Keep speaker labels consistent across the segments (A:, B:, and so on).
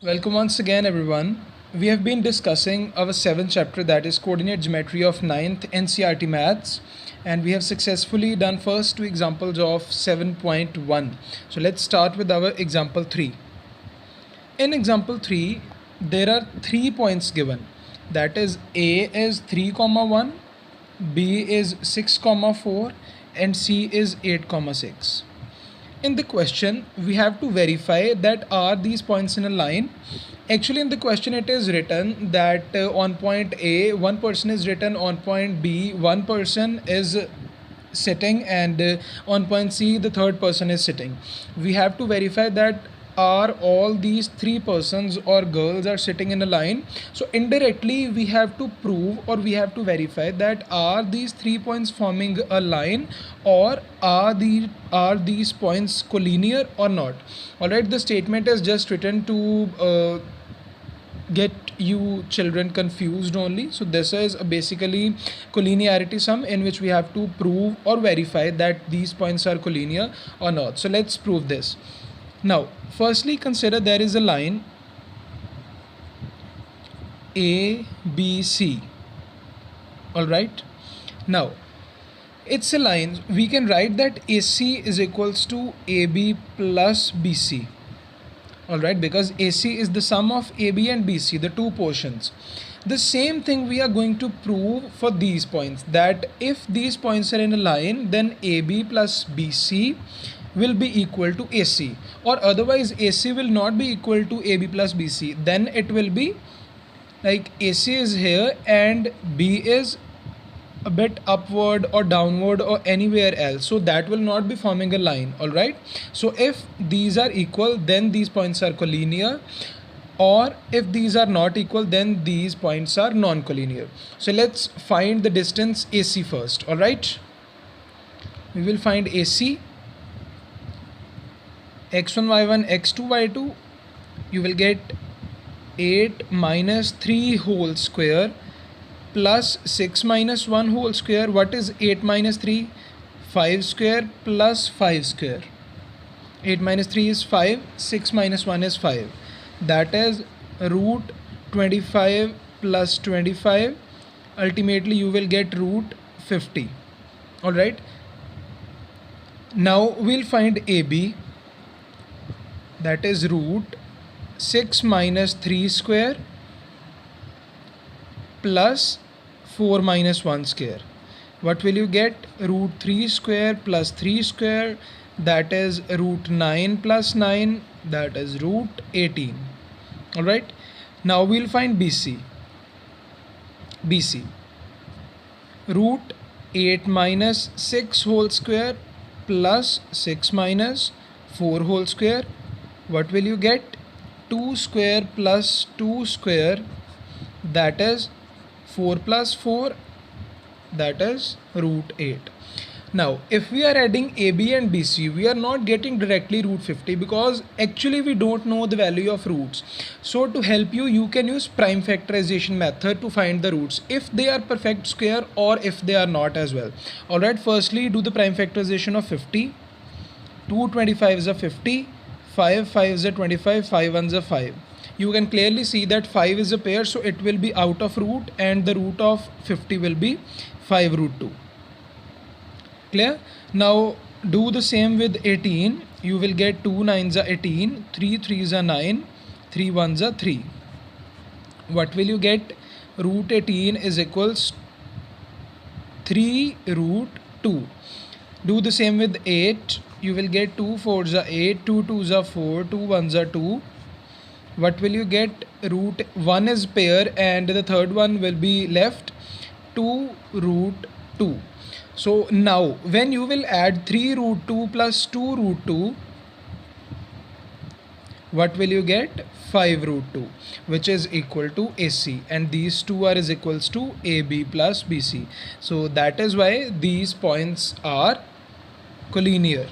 A: Welcome once again, everyone. We have been discussing our seventh chapter, that is Coordinate Geometry of ninth NCERT Maths, and we have successfully done first two examples of 7.1. So let's start with our example 3. In example 3, there are 3 points given. That is, A is 3 comma 1, B is 6 comma 4, and C is 8 comma 6. In the question, we have to verify that are these points in a line. Actually, in the question, it is written that on point A, one person is written, on point B, one person is sitting, and on point C, the third person is sitting. We have to verify that are all these three persons or girls are sitting in a line. So indirectly we have to prove, or we have to verify that are these 3 points forming a line, or are these points collinear or not. All right, the statement is just written to get you children confused only. So this is basically collinearity sum, in which we have to prove or verify that these points are collinear or not. So let's prove this. Now, firstly, consider there is a line ABC. All right. Now, it's a line. We can write that AC is equals to AB plus BC. All right, because AC is the sum of AB and BC, the two portions. The same thing we are going to prove for these points, that if these points are in a line, then AB plus BC will be equal to AC, or otherwise AC will not be equal to AB plus BC. Then it will be like AC is here and B is a bit upward or downward or anywhere else, so that will not be forming a line. All right, so if these are equal, then these points are collinear, or if these are not equal, then these points are non-collinear. So let's find the distance AC first. All right, we will find AC. X1 y1 x2 y2, you will get 8 minus 3 whole square plus 6 minus 1 whole square. What is 8 minus 3? 5 square plus 5 square. 8 minus 3 is 5, 6 minus 1 is 5. That is root 25 plus 25. Ultimately, you will get root 50. All right. Now we'll find AB. That is root 6 minus 3 square plus 4 minus 1 square. What will you get? Root 3 square plus 3 square, that is root 9 plus 9, that is root 18. All right. Now we'll find BC. BC. Root 8 minus 6 whole square plus 6 minus 4 whole square. What will you get? 2 square plus 2 square, that is 4 plus 4, that is root 8. Now, if we are adding AB and BC, we are not getting directly root 50, because actually we don't know the value of roots. So to help you, you can use prime factorization method to find the roots, if they are perfect square or if they are not as well. All right, firstly do the prime factorization of 50. 2 25s are 50, 5 5s are 25, 5 1s are 5. You can clearly see that 5 is a pair, so it will be out of root, and the root of 50 will be 5 root 2. Clear? Now do the same with 18. You will get 2 9s are 18, 3 3s are 9, 3 1s are 3. What will you get? Root 18 is equals 3 root 2. Do the same with 8. You will get 2 4s are 8, 2 2s are 4, 2 1s are 2. What will you get? Root 1 is pair, and the third one will be left, 2 root 2. So now when you will add 3 root 2 plus 2 root 2, what will you get? 5 root 2, which is equal to AC, and these two are is equals to AB plus BC. So that is why these points are collinear.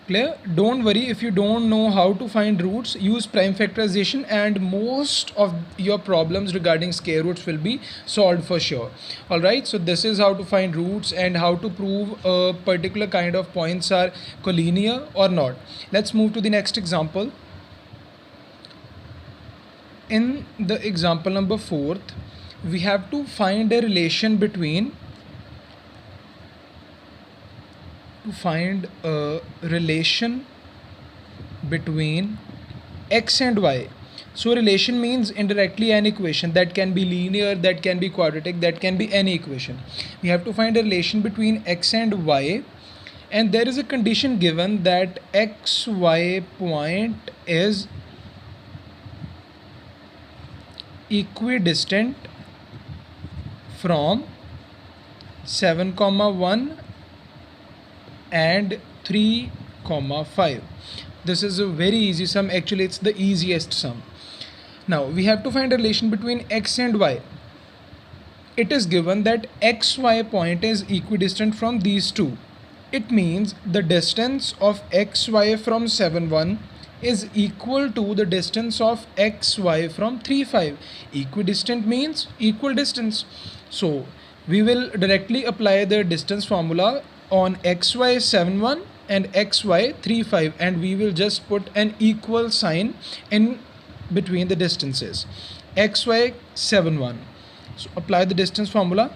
A: Clear? Don't worry if you don't know how to find roots, use prime factorization and most of your problems regarding square roots will be solved for sure. Alright, so this is how to find roots and how to prove a particular kind of points are collinear or not. Let's move to the next example. In the example number 4th, we have to find a relation between x and y. So relation means indirectly an equation that can be linear, that can be quadratic, that can be any equation. We have to find a relation between x and y, and there is a condition given that xy point is equidistant from 7, 1 and 3, 5. This is a very easy sum. Actually, it's the easiest sum. Now we have to find a relation between x and y. It is given that xy point is equidistant from these two. It means the distance of xy from 7, 1 is equal to the distance of xy from 3, 5. Equidistant means equal distance. So we will directly apply the distance formula on xy 7, 1 and xy 3, 5, and we will just put an equal sign in between the distances. Xy 7, 1. So apply the distance formula.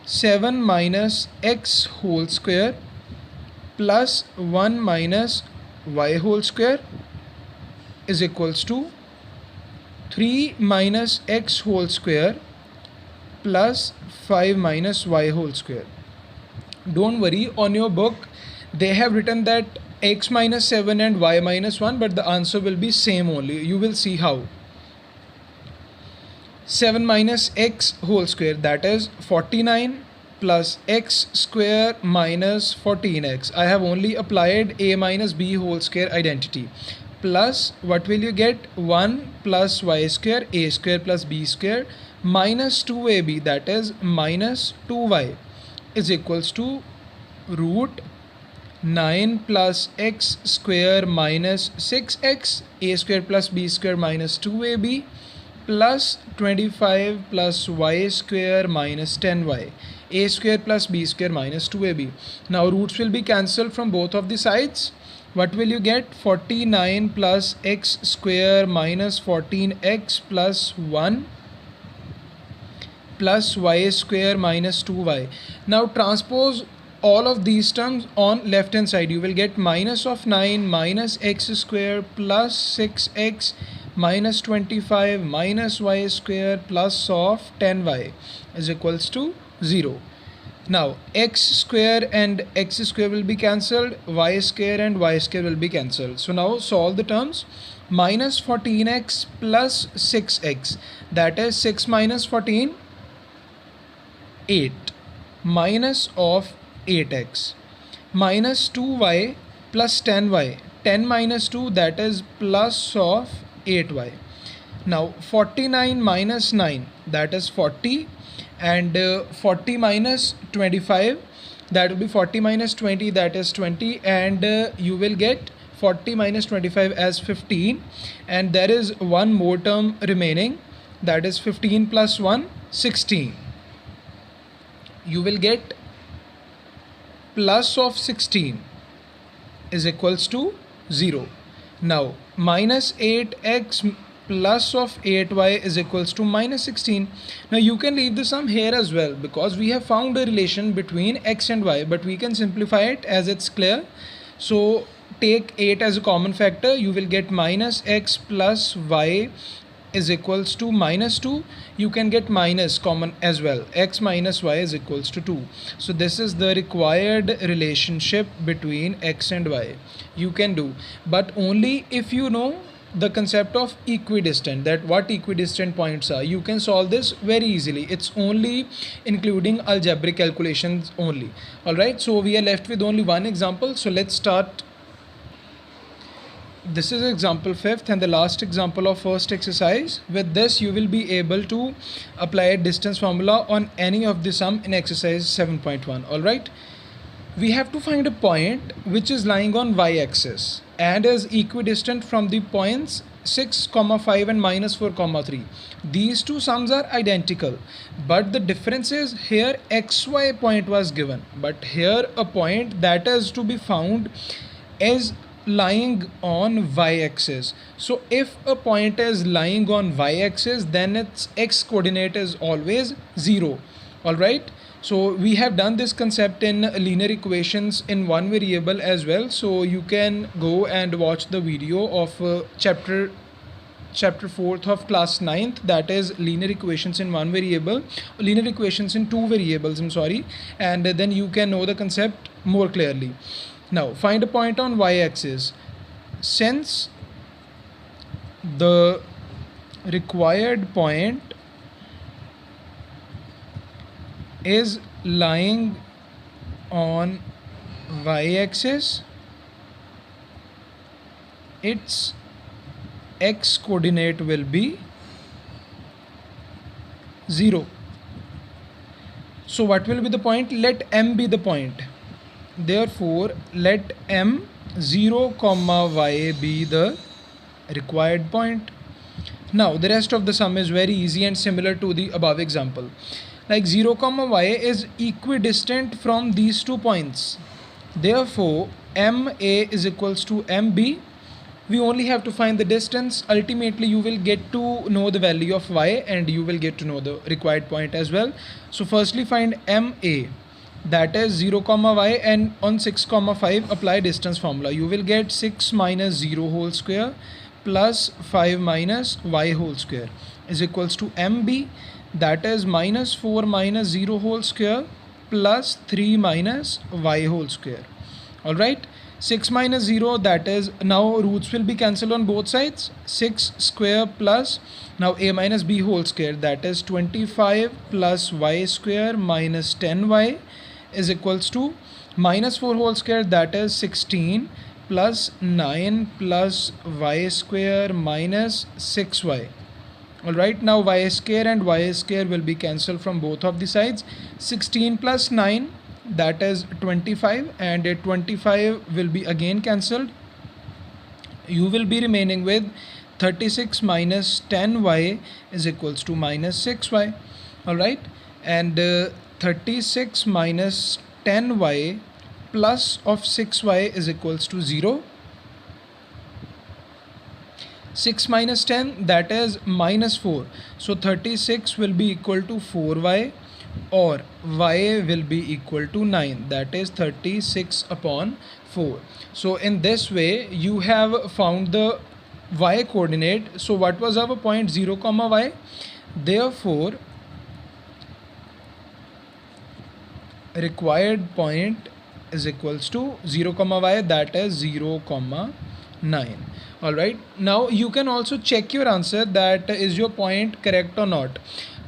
A: 7 minus x whole square plus 1 minus y whole square is equals to 3 minus x whole square plus 5 minus y whole square. Don't worry, on your book they have written that x minus 7 and y minus 1, but the answer will be same only. You will see how. 7 minus x whole square, that is 49, plus x square minus 14x. I have only applied a minus b whole square identity. Plus what will you get? 1 plus y square, a square plus b square, minus 2ab, that is minus 2y, is equals to root 9 plus x square minus 6x, a square plus b square minus 2ab, plus 25 plus y square minus 10y, a square plus b square minus 2ab. Now roots will be cancelled from both of the sides. What will you get? 49 plus x square minus 14x plus 1 plus y square minus 2y. Now transpose all of these terms on left hand side. You will get minus of 9 minus x square plus 6x minus 25 minus y square plus of 10y is equals to 0. Now x square and x square will be cancelled, y square and y square will be cancelled. So now solve the terms. Minus 14x plus 6x, that is 6 minus 14, 8, minus of 8x, minus 2y plus 10y, 10 minus 2, that is plus of 8y. Now 49 minus 9, that is 40, and 40 minus 25, that will be 40 minus 20, that is 20, and you will get 40 minus 25 as 15, and there is one more term remaining, that is 15 plus 1, 16. You will get plus of 16 is equals to 0. Now minus 8x plus of 8y is equals to minus 16. Now you can leave the sum here as well because we have found a relation between x and y, but we can simplify it as it's clear. So take 8 as a common factor. You will get minus x plus y is equals to minus 2. You can get minus common as well. X minus y is equals to 2. So this is the required relationship between x and y. You can do, but only if you know the concept of equidistant, that what equidistant points are. You can solve this very easily. It's only including algebraic calculations only. Alright, so we are left with only one example. So let's start. This is example 5th and the last example of first exercise. With this you will be able to apply a distance formula on any of the sum in exercise 7.1. Alright, We have to find a point which is lying on y-axis and is equidistant from the points 6 comma 5 and minus 4 comma 3. These two sums are identical, but the difference is here xy point was given, but here a point that is to be found is lying on y-axis. So if a point is lying on y-axis, then its x coordinate is always 0. All right, so we have done this concept in linear equations in one variable as well, so you can go and watch the video of chapter 4th of class 9th, that is linear equations in one variable, linear equations in two variables, I'm sorry, and then you can know the concept more clearly. Now find a point on y-axis. Since the required point is lying on y-axis, its x coordinate will be 0. So what will be the point? Let m be the point. Therefore let m 0 comma y be the required point. Now the rest of the sum is very easy and similar to the above example. Like 0 comma y is equidistant from these 2 points. Therefore ma is equals to mb. We only have to find the distance. Ultimately you will get to know the value of y and you will get to know the required point as well. So firstly find ma, that is 0 comma y, and on 6 comma 5 apply distance formula. You will get 6 minus 0 whole square plus 5 minus y whole square is equals to mb, that is minus 4 minus 0 whole square plus 3 minus y whole square. Alright, 6 minus 0, that is, now roots will be cancelled on both sides. 6 square plus now a minus b whole square, that is 25 plus y square minus 10y is equals to minus 4 whole square, that is 16 plus 9 plus y square minus 6y. Alright, now y square and y square will be cancelled from both of the sides. 16 plus 9, that is 25, and 25 will be again cancelled. You will be remaining with 36 minus 10y is equals to minus 6y. Alright, and 36 minus 10y plus of 6y is equals to 0. 6 minus 10, that is minus 4. So 36 will be equal to 4y, or y will be equal to 9, that is 36 upon 4. So in this way you have found the y coordinate. So what was our point? 0 comma y. Therefore required point is equals to 0 comma y, that is 0 comma 9. Alright, now you can also check your answer, that is your point correct or not.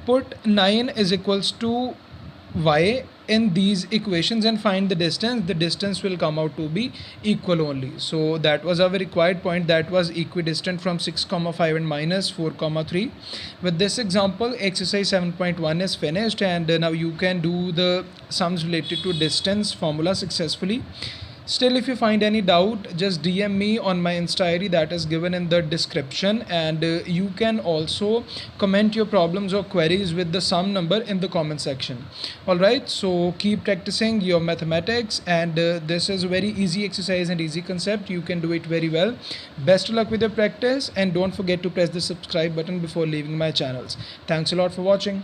A: Put 9 is equals to y in these equations and find the distance. The distance will come out to be equal only. So that was our required point, that was equidistant from 6 comma 5 and minus 4 comma 3. With this example exercise 7.1 is finished, and now you can do the sums related to distance formula successfully. Still, if you find any doubt, just DM me on my Insta ID that is given in the description, and you can also comment your problems or queries with the sum number in the comment section. Alright, so keep practicing your mathematics, and this is a very easy exercise and easy concept. You can do it very well. Best of luck with your practice, and don't forget to press the subscribe button before leaving my channels. Thanks a lot for watching.